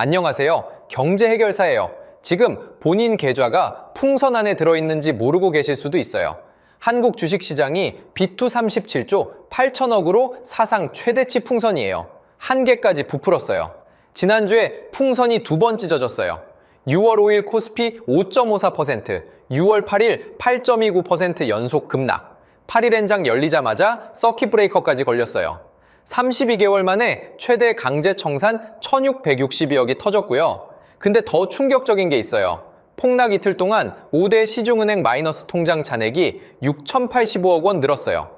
안녕하세요. 경제해결사예요. 지금 본인 계좌가 풍선 안에 들어있는지 모르고 계실 수도 있어요. 한국 주식시장이 비투 37조 8천억으로 사상 최대치 풍선이에요. 한 개까지 부풀었어요. 지난주에 풍선이 두 번 찢어졌어요. 6월 5일 코스피 5.54%, 6월 8일 8.29% 연속 급락. 8일 엔장 열리자마자 서킷 브레이커까지 걸렸어요. 32개월 만에 최대 강제 청산 1,662억이 터졌고요. 근데 더 충격적인 게 있어요. 폭락 이틀 동안 5대 시중은행 마이너스 통장 잔액이 6,085억 원 늘었어요.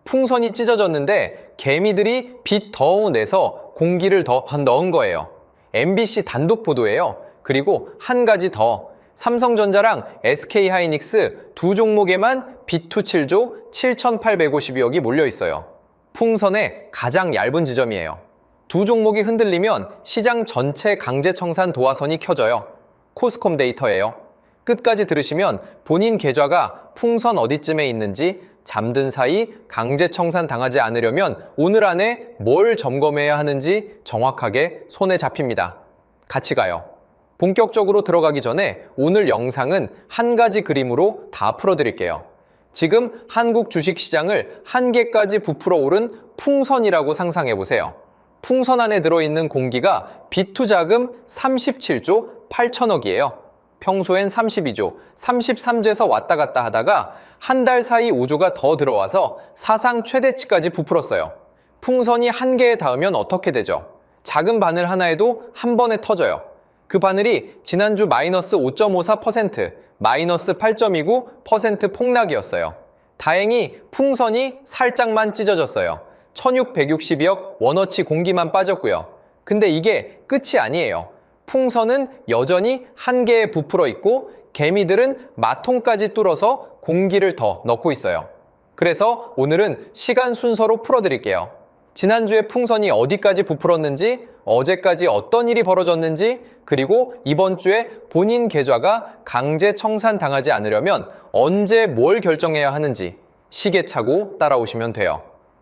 풍선이 찢어졌는데 개미들이 빚 더 내서 공기를 더 넣은 거예요. MBC 단독 보도예요. 그리고 한 가지 더. 삼성전자랑 SK하이닉스 두 종목에만 비투 7조 7,852억이 몰려 있어요. 풍선의 가장 얇은 지점이에요. 두 종목이 흔들리면 시장 전체 강제청산 도화선이 켜져요. 코스콤 데이터예요. 끝까지 들으시면 본인 계좌가 풍선 어디쯤에 있는지 잠든 사이 강제청산 당하지 않으려면 오늘 안에 뭘 점검해야 하는지 정확하게 손에 잡힙니다. 같이 가요. 본격적으로 들어가기 전에 오늘 영상은 한 가지 그림으로 다 풀어드릴게요. 지금 한국 주식시장을 한 개까지 부풀어 오른 풍선이라고 상상해보세요. 풍선 안에 들어있는 공기가 비투 자금 37조 8천억이에요. 평소엔 32조, 33조에서 왔다 갔다 하다가 한 달 사이 5조가 더 들어와서 사상 최대치까지 부풀었어요. 풍선이 한 개에 닿으면 어떻게 되죠? 작은 바늘 하나에도 한 번에 터져요. 그 바늘이 지난주 마이너스 5.54%, 마이너스 8.29% 폭락이었어요. 다행히 풍선이 살짝만 찢어졌어요. 1,662억 원어치 공기만 빠졌고요. 근데 이게 끝이 아니에요. 풍선은 여전히 한 개에 부풀어 있고 개미들은 마통까지 뚫어서 공기를 더 넣고 있어요. 그래서 오늘은 시간 순서로 풀어드릴게요. 지난주에 풍선이 어디까지 부풀었는지, 어제까지 어떤 일이 벌어졌는지, 그리고 이번 주에 본인 계좌가 강제 청산 당하지 않으려면 언제 뭘 결정해야 하는지 시계차고 따라오시면 돼요.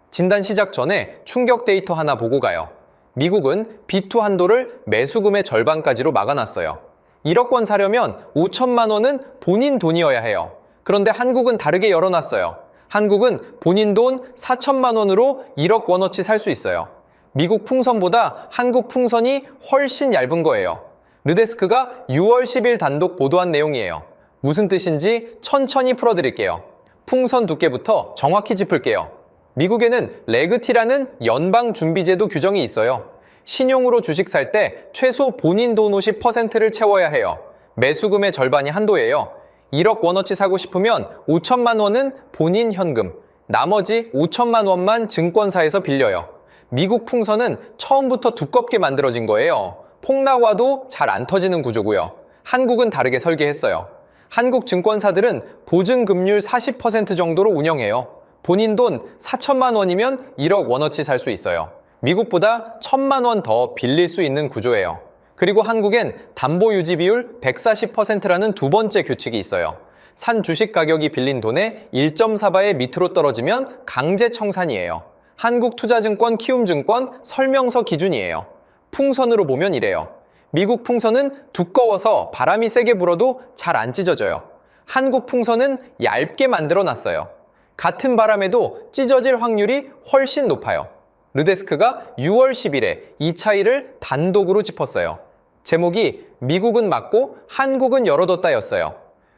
진단 시작 전에 충격 데이터 하나 보고 가요. 미국은 비투 한도를 매수금의 절반까지로 막아놨어요. 1억 원 사려면 5천만 원은 본인 돈이어야 해요. 그런데 한국은 다르게 열어놨어요. 한국은 본인 돈 4천만 원으로 1억 원어치 살 수 있어요. 미국 풍선보다 한국 풍선이 훨씬 얇은 거예요. 르데스크가 6월 10일 단독 보도한 내용이에요. 무슨 뜻인지 천천히 풀어드릴게요. 풍선 두께부터 정확히 짚을게요. 미국에는 레그티라는 연방준비제도 규정이 있어요. 신용으로 주식 살 때 최소 본인 돈 50%를 채워야 해요. 매수금의 절반이 한도예요. 1억 원어치 사고 싶으면 5천만 원은 본인 현금, 나머지 5천만 원만 증권사에서 빌려요. 미국 풍선은 처음부터 두껍게 만들어진 거예요. 폭락 와도 잘 안 터지는 구조고요. 한국은 다르게 설계했어요. 한국 증권사들은 보증금률 40% 정도로 운영해요. 본인 돈 4천만 원이면 1억 원어치 살 수 있어요. 미국보다 1,000만 원 더 빌릴 수 있는 구조예요. 그리고 한국엔 담보 유지 비율 140%라는 두 번째 규칙이 있어요. 산 주식 가격이 빌린 돈의 1.4배의 밑으로 떨어지면 강제 청산이에요. 한국투자증권 키움증권 설명서 기준이에요. 풍선으로 보면 이래요. 미국 풍선은 두꺼워서 바람이 세게 불어도 잘 안 찢어져요. 한국 풍선은 얇게 만들어 놨어요. 같은 바람에도 찢어질 확률이 훨씬 높아요. 르데스크가 6월 10일에 이 차이를 단독으로 짚었어요. 제목이 미국은 막고 한국은 열어뒀다였어요.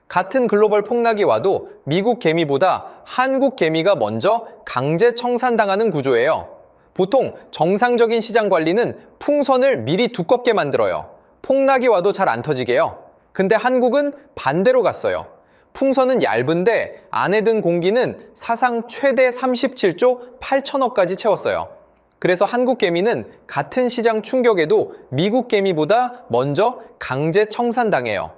같은 글로벌 폭락이 와도 미국 개미보다 한국 개미가 먼저 강제 청산당하는 구조예요. 보통 정상적인 시장 관리는 풍선을 미리 두껍게 만들어요. 폭락이 와도 잘 안 터지게요. 근데 한국은 반대로 갔어요. 풍선은 얇은데 안에 든 공기는 사상 최대 37조 8천억까지 채웠어요. 그래서 한국 개미는 같은 시장 충격에도 미국 개미보다 먼저 강제 청산당해요.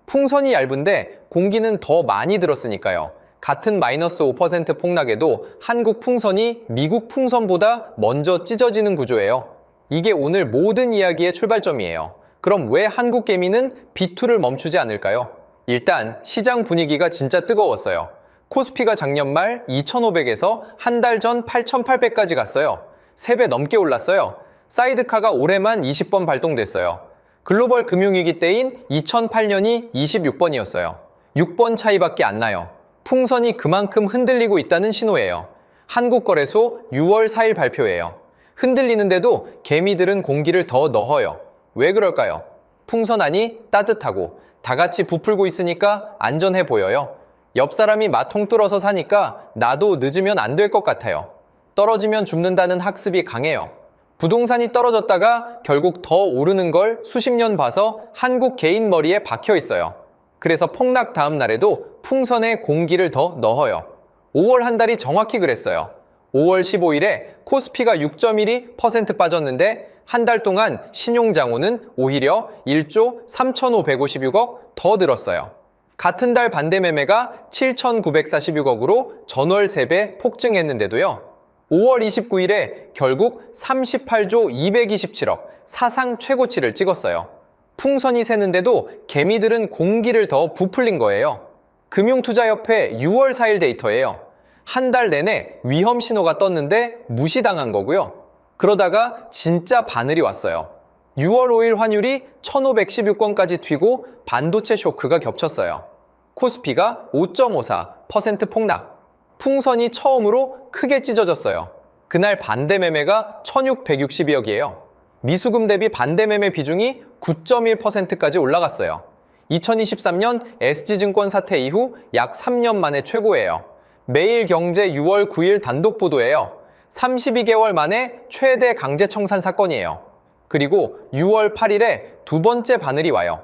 풍선이 얇은데 공기는 더 많이 들었으니까요. 같은 마이너스 5% 폭락에도 한국 풍선이 미국 풍선보다 먼저 찢어지는 구조예요. 이게 오늘 모든 이야기의 출발점이에요. 그럼 왜 한국 개미는 비투를 멈추지 않을까요? 일단 시장 분위기가 진짜 뜨거웠어요. 코스피가 작년 말 2,500에서 한 달 전 8,800까지 갔어요. 3배 넘게 올랐어요. 사이드카가 올해만 20번 발동됐어요. 글로벌 금융위기 때인 2008년이 26번이었어요. 6번 차이밖에 안 나요. 풍선이 그만큼 흔들리고 있다는 신호예요. 한국거래소 6월 4일 발표예요. 흔들리는데도 개미들은 공기를 더 넣어요. 왜 그럴까요? 풍선 안이 따뜻하고 다 같이 부풀고 있으니까 안전해 보여요. 옆 사람이 마통 뚫어서 사니까 나도 늦으면 안 될 것 같아요. 떨어지면 죽는다는 학습이 강해요. 부동산이 떨어졌다가 결국 더 오르는 걸 수십 년 봐서 한국 개인 머리에 박혀 있어요. 그래서 폭락 다음 날에도 풍선에 공기를 더 넣어요. 5월 한 달이 정확히 그랬어요. 5월 15일에 코스피가 6.12% 빠졌는데 한 달 동안 신용장호는 오히려 1조 3,556억 더 늘었어요. 같은 달 반대 매매가 7,946억으로 전월 3배 폭증했는데도요. 5월 29일에 결국 38조 227억 사상 최고치를 찍었어요. 풍선이 새는데도 개미들은 공기를 더 부풀린 거예요. 금융투자협회 6월 4일 데이터예요. 한 달 내내 위험 신호가 떴는데 무시당한 거고요. 그러다가 진짜 바늘이 왔어요. 6월 5일 환율이 1516원까지 튀고 반도체 쇼크가 겹쳤어요. 코스피가 5.54% 폭락. 풍선이 처음으로 크게 찢어졌어요. 그날 반대 매매가 1662억이에요. 미수금 대비 반대 매매 비중이 9.1%까지 올라갔어요. 2023년 SG증권 사태 이후 약 3년 만에 최고예요. 매일경제 6월 9일 단독 보도예요. 32개월 만에 최대 강제 청산 사건이에요. 그리고 6월 8일에 두 번째 바늘이 와요.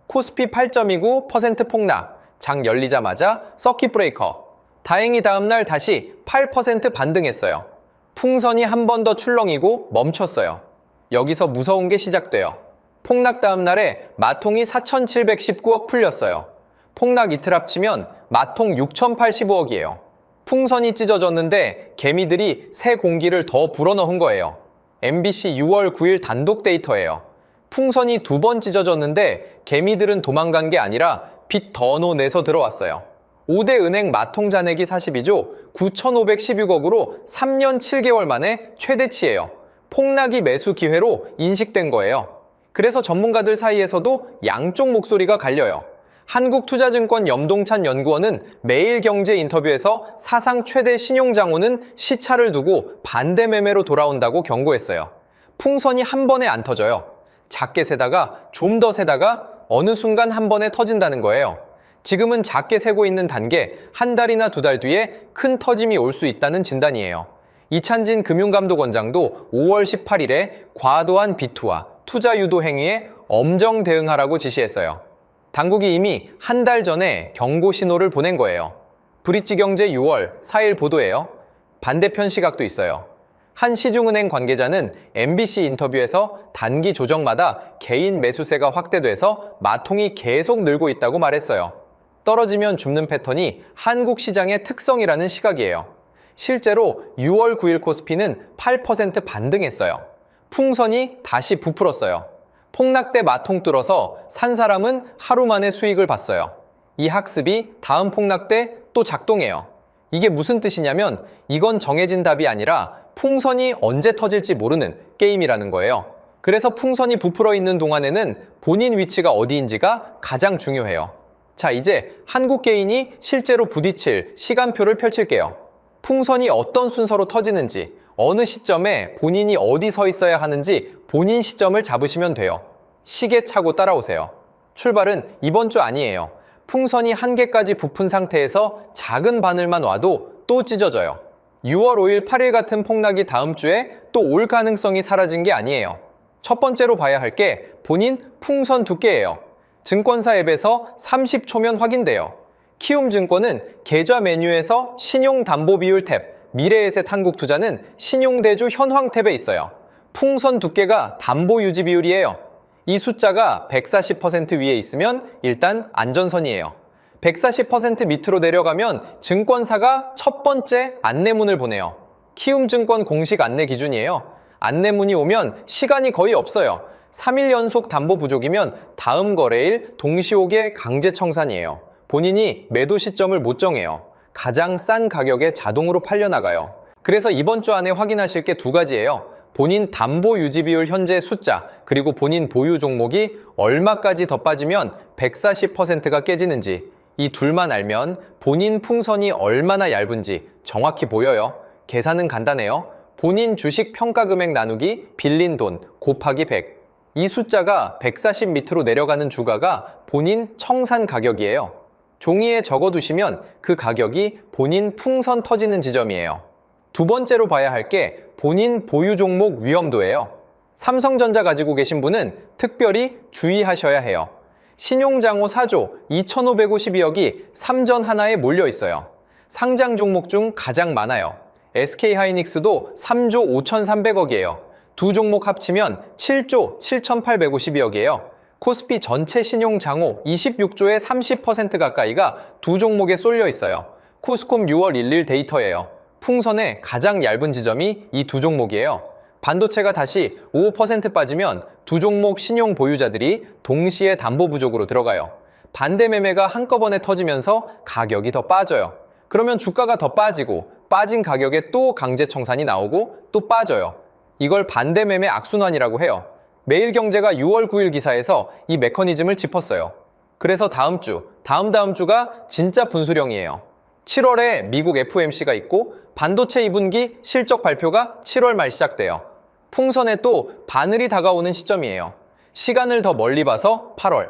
코스피 8.29% 폭락, 장 열리자마자 서킷 브레이커. 다행히 다음날 다시 8% 반등했어요. 풍선이 한 번 더 출렁이고 멈췄어요. 여기서 무서운 게 시작돼요. 폭락 다음 날에 마통이 4,719억 풀렸어요. 폭락 이틀 합치면 마통 6,085억이에요. 풍선이 찢어졌는데 개미들이 새 공기를 더 불어넣은 거예요. MBC 6월 9일 단독 데이터예요. 풍선이 두 번 찢어졌는데 개미들은 도망간 게 아니라 빚 더 내서 들어왔어요. 5대 은행 마통 잔액이 42조 9,516억으로 3년 7개월 만에 최대치예요. 폭락이 매수 기회로 인식된 거예요. 그래서 전문가들 사이에서도 양쪽 목소리가 갈려요. 한국투자증권 염동찬 연구원은 매일경제 인터뷰에서 사상 최대 신용장호는 시차를 두고 반대 매매로 돌아온다고 경고했어요. 풍선이 한 번에 안 터져요. 작게 세다가 좀 더 세다가 어느 순간 한 번에 터진다는 거예요. 지금은 작게 세고 있는 단계, 한 달이나 두 달 뒤에 큰 터짐이 올 수 있다는 진단이에요. 이찬진 금융감독원장도 5월 18일에 과도한 비투와 투자 유도 행위에 엄정 대응하라고 지시했어요. 당국이 이미 한 달 전에 경고 신호를 보낸 거예요. 브릿지경제 6월 4일 보도예요. 반대편 시각도 있어요. 한 시중은행 관계자는 MBC 인터뷰에서 단기 조정마다 개인 매수세가 확대돼서 마통이 계속 늘고 있다고 말했어요. 떨어지면 줍는 패턴이 한국 시장의 특성이라는 시각이에요. 실제로 6월 9일 코스피는 8% 반등했어요. 풍선이 다시 부풀었어요. 폭락 때 마통 뚫어서 산 사람은 하루 만에 수익을 봤어요. 이 학습이 다음 폭락 때 또 작동해요. 이게 무슨 뜻이냐면 이건 정해진 답이 아니라 풍선이 언제 터질지 모르는 게임이라는 거예요. 그래서 풍선이 부풀어 있는 동안에는 본인 위치가 어디인지가 가장 중요해요. 자, 이제 한국 개인이 실제로 부딪힐 시간표를 펼칠게요. 풍선이 어떤 순서로 터지는지, 어느 시점에 본인이 어디 서 있어야 하는지 본인 시점을 잡으시면 돼요. 시계 차고 따라오세요. 출발은 이번 주 아니에요. 풍선이 한계까지 부푼 상태에서 작은 바늘만 와도 또 찢어져요. 6월 5일, 8일 같은 폭락이 다음 주에 또 올 가능성이 사라진 게 아니에요. 첫 번째로 봐야 할 게 본인 풍선 두께예요. 증권사 앱에서 30초면 확인돼요. 키움증권은 계좌 메뉴에서 신용담보비율 탭, 미래에셋 한국투자는 신용대주 현황 탭에 있어요. 풍선 두께가 담보 유지 비율이에요. 이 숫자가 140% 위에 있으면 일단 안전선이에요. 140% 밑으로 내려가면 증권사가 첫 번째 안내문을 보내요. 키움증권 공식 안내 기준이에요. 안내문이 오면 시간이 거의 없어요. 3일 연속 담보 부족이면 다음 거래일 동시옥의 강제 청산이에요. 본인이 매도 시점을 못 정해요. 가장 싼 가격에 자동으로 팔려나가요. 그래서 이번 주 안에 확인하실 게 두 가지예요. 본인 담보 유지 비율 현재 숫자, 그리고 본인 보유 종목이 얼마까지 더 빠지면 140%가 깨지는지 이 둘만 알면 본인 풍선이 얼마나 얇은지 정확히 보여요. 계산은 간단해요. 본인 주식 평가 금액 나누기 빌린 돈 곱하기 100. 이 숫자가 140 밑으로 내려가는 주가가 본인 청산 가격이에요. 종이에 적어두시면 그 가격이 본인 풍선 터지는 지점이에요. 두 번째로 봐야 할 게 본인 보유 종목 위험도예요. 삼성전자 가지고 계신 분은 특별히 주의하셔야 해요. 신용장호 4조 2,552억이 삼전 하나에 몰려 있어요. 상장 종목 중 가장 많아요. SK하이닉스도 3조 5,300억이에요. 두 종목 합치면 7조 7,852억이에요. 코스피 전체 신용장호 26조의 30% 가까이가 두 종목에 쏠려 있어요. 코스콤 6월 1일 데이터예요. 풍선의 가장 얇은 지점이 이 두 종목이에요. 반도체가 다시 5% 빠지면 두 종목 신용 보유자들이 동시에 담보 부족으로 들어가요. 반대 매매가 한꺼번에 터지면서 가격이 더 빠져요. 그러면 주가가 더 빠지고 빠진 가격에 또 강제 청산이 나오고 또 빠져요. 이걸 반대 매매 악순환이라고 해요. 매일경제가 6월 9일 기사에서 이 메커니즘을 짚었어요. 그래서 다음 주, 다음 주가 진짜 분수령이에요. 7월에 미국 FOMC가 있고 반도체 2분기 실적 발표가 7월 말 시작돼요. 풍선에 또 바늘이 다가오는 시점이에요. 시간을 더 멀리 봐서 8월.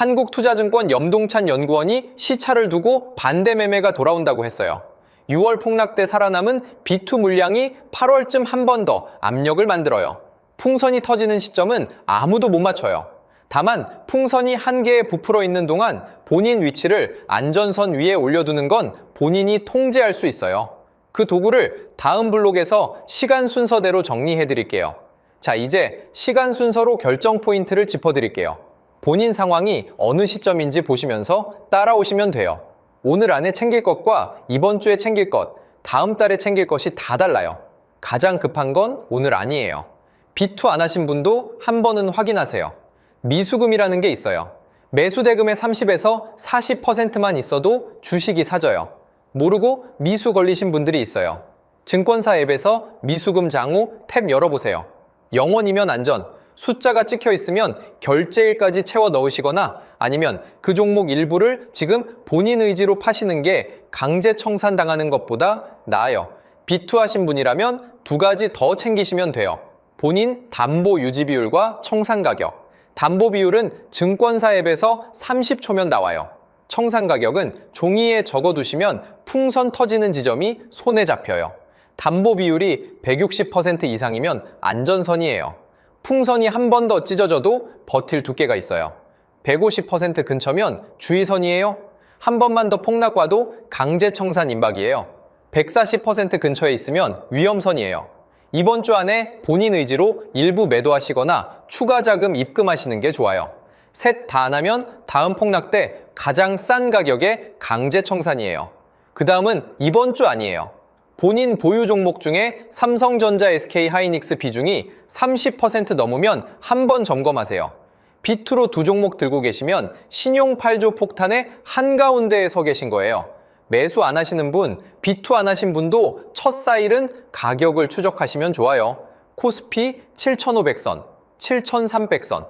한국투자증권 염동찬 연구원이 시차를 두고 반대 매매가 돌아온다고 했어요. 6월 폭락 때 살아남은 B2 물량이 8월쯤 한 번 더 압력을 만들어요. 풍선이 터지는 시점은 아무도 못 맞춰요. 다만 풍선이 한계에 부풀어 있는 동안 본인 위치를 안전선 위에 올려두는 건 본인이 통제할 수 있어요. 그 도구를 다음 블록에서 시간 순서대로 정리해 드릴게요. 자, 이제 시간 순서로 결정 포인트를 짚어 드릴게요. 본인 상황이 어느 시점인지 보시면서 따라오시면 돼요. 오늘 안에 챙길 것과 이번 주에 챙길 것, 다음 달에 챙길 것이 다 달라요. 가장 급한 건 오늘 아니에요. B2 안 하신 분도 한 번은 확인하세요. 미수금이라는 게 있어요. 매수 대금의 30에서 40%만 있어도 주식이 사져요. 모르고 미수 걸리신 분들이 있어요. 증권사 앱에서 미수금 장호 탭 열어보세요. 0원이면 안전, 숫자가 찍혀 있으면 결제일까지 채워 넣으시거나 아니면 그 종목 일부를 지금 본인 의지로 파시는 게 강제 청산 당하는 것보다 나아요. B2 하신 분이라면 두 가지 더 챙기시면 돼요. 본인 담보 유지 비율과 청산 가격. 담보 비율은 증권사 앱에서 30초면 나와요. 청산 가격은 종이에 적어두시면 풍선 터지는 지점이 손에 잡혀요. 담보 비율이 160% 이상이면 안전선이에요. 풍선이 한 번 더 찢어져도 버틸 두께가 있어요. 150% 근처면 주의선이에요. 한 번만 더 폭락 와도 강제 청산 임박이에요. 140% 근처에 있으면 위험선이에요. 이번 주 안에 본인 의지로 일부 매도하시거나 추가 자금 입금하시는 게 좋아요. 셋 다 안 하면 다음 폭락 때 가장 싼 가격에 강제 청산이에요. 그 다음은 이번 주 아니에요. 본인 보유 종목 중에 삼성전자, SK하이닉스 비중이 30% 넘으면 한 번 점검하세요. B2로 두 종목 들고 계시면 신용 8조 폭탄의 한가운데에 서 계신 거예요. 매수 안 하시는 분, B2 안 하신 분도 첫 사일은 가격을 추적하시면 좋아요. 코스피 7,500선, 7,300선.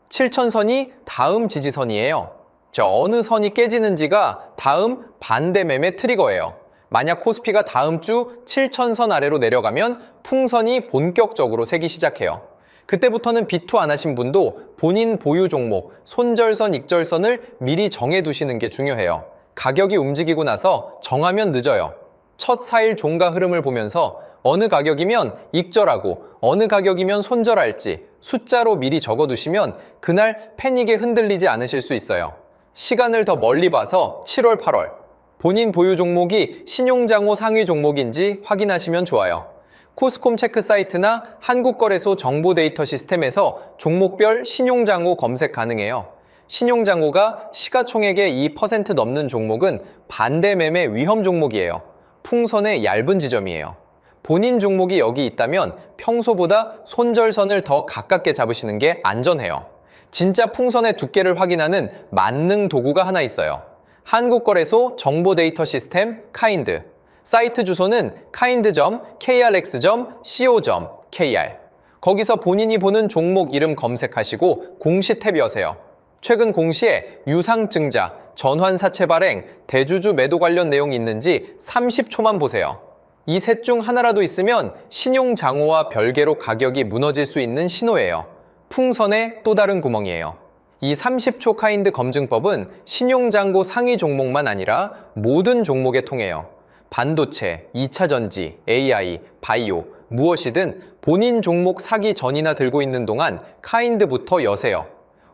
7,000선이 다음 지지선이에요. 어느 선이 깨지는지가 다음 반대 매매 트리거예요. 만약 코스피가 다음 주 7,000선 아래로 내려가면 풍선이 본격적으로 새기 시작해요. 그때부터는 B2 안 하신 분도 본인 보유 종목, 손절선, 익절선을 미리 정해두시는 게 중요해요. 가격이 움직이고 나서 정하면 늦어요. 첫 4일 종가 흐름을 보면서 어느 가격이면 익절하고 어느 가격이면 손절할지 숫자로 미리 적어두시면 그날 패닉에 흔들리지 않으실 수 있어요. 시간을 더 멀리 봐서 7월, 8월 본인 보유 종목이 신용장호 상위 종목인지 확인하시면 좋아요. 코스콤 체크 사이트나 한국거래소 정보 데이터 시스템에서 종목별 신용장호 검색 가능해요. 신용장호가 시가총액의 2% 넘는 종목은 반대 매매 위험 종목이에요. 풍선의 얇은 지점이에요. 본인 종목이 여기 있다면 평소보다 손절선을 더 가깝게 잡으시는 게 안전해요. 진짜 풍선의 두께를 확인하는 만능 도구가 하나 있어요. 한국거래소 정보 데이터 시스템 카인드. 사이트 주소는 kind.krx.co.kr KR. 거기서 본인이 보는 종목 이름 검색하시고 공시 탭 여세요. 최근 공시에 유상증자, 전환사채 발행, 대주주 매도 관련 내용이 있는지 30초만 보세요. 이 셋 중 하나라도 있으면 신용장호와 별개로 가격이 무너질 수 있는 신호예요. 풍선의 또 다른 구멍이에요. 이 30초 카인드 검증법은 신용장고 상위 종목만 아니라 모든 종목에 통해요. 반도체, 2차전지, AI, 바이오, 무엇이든 본인 종목 사기 전이나 들고 있는 동안 카인드부터 여세요.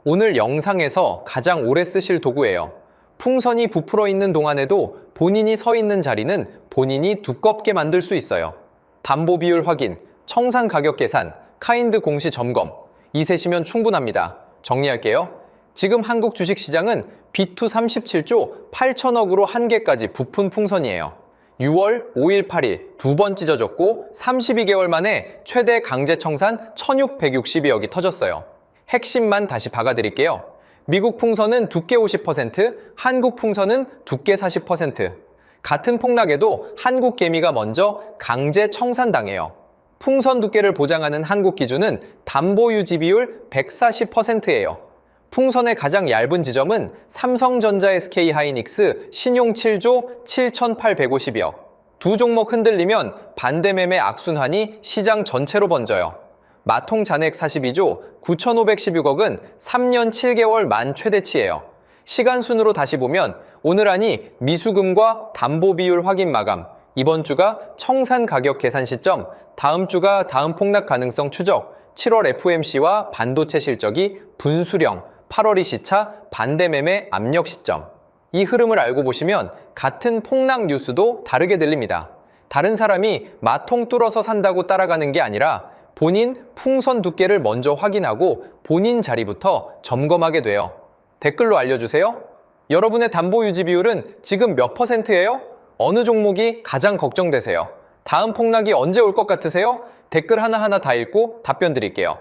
오늘 영상에서 가장 오래 쓰실 도구예요. 풍선이 부풀어 있는 동안에도 본인이 서 있는 자리는 본인이 두껍게 만들 수 있어요. 담보 비율 확인, 청산 가격 계산, 카인드 공시 점검. 이 셋이면 충분합니다. 정리할게요. 지금 한국 주식시장은 B2 37조 8천억으로 한계까지 부푼 풍선이에요. 6월 5일 8일 두 번 찢어졌고 32개월 만에 최대 강제 청산 1662억이 터졌어요. 핵심만 다시 박아드릴게요. 미국 풍선은 두께 50%, 한국 풍선은 두께 40%. 같은 폭락에도 한국 개미가 먼저 강제 청산당해요. 풍선 두께를 보장하는 한국 기준은 담보 유지 비율 140%예요. 풍선의 가장 얇은 지점은 삼성전자 SK 하이닉스 신용 7조 7,850억. 두 종목 흔들리면 반대매매 악순환이 시장 전체로 번져요. 마통 잔액 42조 9,516억은 3년 7개월 만 최대치예요. 시간순으로 다시 보면 오늘 안이 미수금과 담보 비율 확인 마감, 이번 주가 청산 가격 계산 시점, 다음 주가 다음 폭락 가능성 추적, 7월 FOMC와 반도체 실적이 분수령, 8월이 시차, 반대매매 압력 시점. 이 흐름을 알고 보시면 같은 폭락 뉴스도 다르게 들립니다. 다른 사람이 마통 뚫어서 산다고 따라가는 게 아니라 본인 풍선 두께를 먼저 확인하고 본인 자리부터 점검하게 돼요. 댓글로 알려주세요. 여러분의 담보 유지 비율은 지금 몇 %예요? 어느 종목이 가장 걱정되세요? 다음 폭락이 언제 올 것 같으세요? 댓글 하나하나 다 읽고 답변 드릴게요.